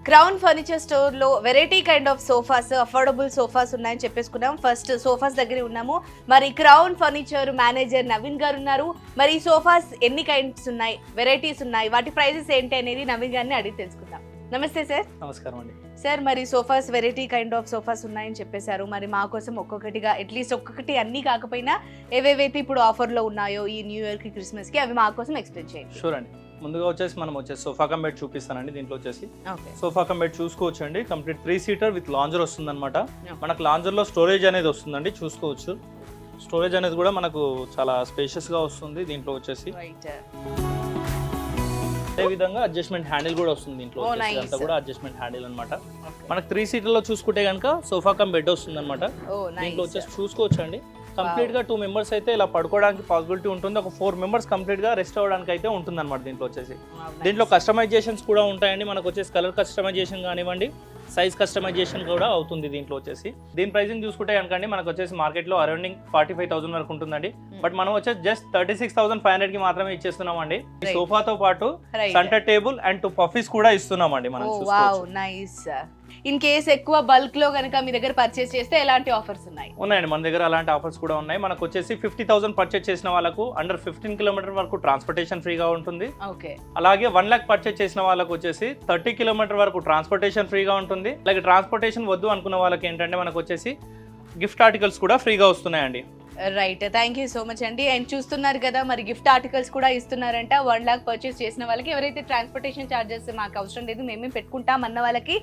Crown furniture store లో variety kind of sofas, affordable sofas ఉన్నాయని చెప్పేసుకున్నాం. First sofas దగ్గర ఉన్నాము. మరి క్రౌన్ ఫర్నిచర్ మేనేజర్ నవీన్ గారు ఉన్నారు. మరి ఈ సోఫాస్ ఎన్ని కైండ్స్ ఉన్నాయి, వెరైటీస్ ఉన్నాయి, వాటి ప్రైజెస్ ఏంటి అనేది నవీన్ గారిని అడిగి తెలుసుకుందాం. నమస్తే సార్. నమస్కారం అండి. సార్, మరి sofas variety kind of sofas ఉన్నాయని చెప్పేశారు. మరి మా కోసం ఒక్కొక్కటిగా అట్లీస్ట్ ఒక్కొక్కటి అన్ని కాకపోయినా ఏవేవైతే ఇప్పుడు ఆఫర్లో ఉన్నాయో ఈ న్యూ ఇయర్ కి, క్రిస్మస్ కి, అవి మా కోసం ఎక్స్ప్లెయిన్ చేయండి. షూర్ అండి. ముందుగా వచ్చేసి సోఫా కమ్ బెడ్ చూపిస్తానండి. దీంట్లో వచ్చేసి సోఫా కమ్ బెడ్ చూసుకోవచ్చు అండి. కంప్లీట్ 3 సీటర్ విత్ లాంజర్ వస్తుంది అనమాట. మనకు లాంజర్ లో స్టోరేజ్ అనేది వస్తుందండి, చూసుకోవచ్చు. స్టోరేజ్ అనేది కూడా మనకు చాలా స్పేషియస్ గా వస్తుంది. దీంట్లో వచ్చేసి అదే విధంగా అడ్జస్ట్మెంట్ హ్యాండిల్ కూడా వస్తుంది. దీంట్లో అంతా కూడా అడ్జస్ట్మెంట్ హ్యాండిల్ అనమాట. మనకు 3 సీటర్ లో చూసుకుంటే కనుక సోఫా కమ్ బెడ్ వస్తుంది అనమాట. దీంట్లో వచ్చేసి చూసుకోవచ్చు అండి. కంప్లీట్ గా 2 మెంబర్స్ అయితే ఇలా పడుకోవడానికి పాసిబిలిటీ ఉంటుంది. ఒక 4 మెంబర్స్ కంప్లీట్ గా రెస్ట్ అవ్వడానికి అయితే ఉంటుంది అనమాట. దీంట్లో వచ్చేసి దీంట్లో కస్టమైజేషన్స్ కూడా ఉంటాయండి. మనకు వచ్చేసి కలర్ కస్టమైజేషన్ కానివ్వండి, సైజ్ కస్టమైజేషన్ కూడా అవుతుంది దీంట్లో వచ్చేసి. దీని ప్రైసింగ్ చూసుకుంటే కనుకండి మనకు వచ్చేసి మార్కెట్ లో అరౌండింగ్ 45,000 వరకు ఉంటుందండి. బట్ మనం వచ్చేసి జస్ట్ 36,500 కి మాత్రమే ఇచ్చేస్తున్నాం అండి. సోఫాతో పాటు సెంటర్ టేబుల్ అండ్ 2 పఫీస్ కూడా ఇస్తున్నామండి మనం. ఇన్ కేస్ ఎక్కువ బల్క్ లో కనుక మీ దగ్గర పర్చేస్ చేస్తే ఎలాంటి ఆఫర్స్ ఉన్నాయి? ఉన్నాయండి, మన దగ్గర అలాంటి ఆఫర్స్ కూడా ఉన్నాయి. మనకు వచ్చేసి 50,000 పర్చేస్ చేసిన వాళ్ళకు అండర్ 15 కిలోమీటర్ వరకు ట్రాన్స్పోర్టేషన్ ఫ్రీగా ఉంటుంది. అలాగే 1 lakh పర్చేస్ చేసిన వాళ్ళకు వచ్చేసి 30 కిలోమీటర్ వరకు ట్రాన్స్పోర్టేషన్ ఫ్రీగా ఉంటుంది. అలాగే ట్రాన్స్పోర్టేషన్ వద్దు అనుకున్న వాళ్ళకి ఏంటంటే మనకు వచ్చేసి గిఫ్ట్ ఆర్టికల్స్ కూడా ఫ్రీగా వస్తున్నాయండి. Right, thank you so much అండి. అండ్ చూస్తున్నారు కదా, మరి గిఫ్ట్ ఆర్టికల్స్ కూడా ఇస్తున్నారంట. 1 lakh పర్చేస్ చేసిన వాళ్ళకి, ఎవరైతే ట్రాన్స్పోర్టేషన్ ఛార్జెస్ మాకు అవసరం లేదు మేమే పెట్టుకుంటాం అన్న వాళ్ళకి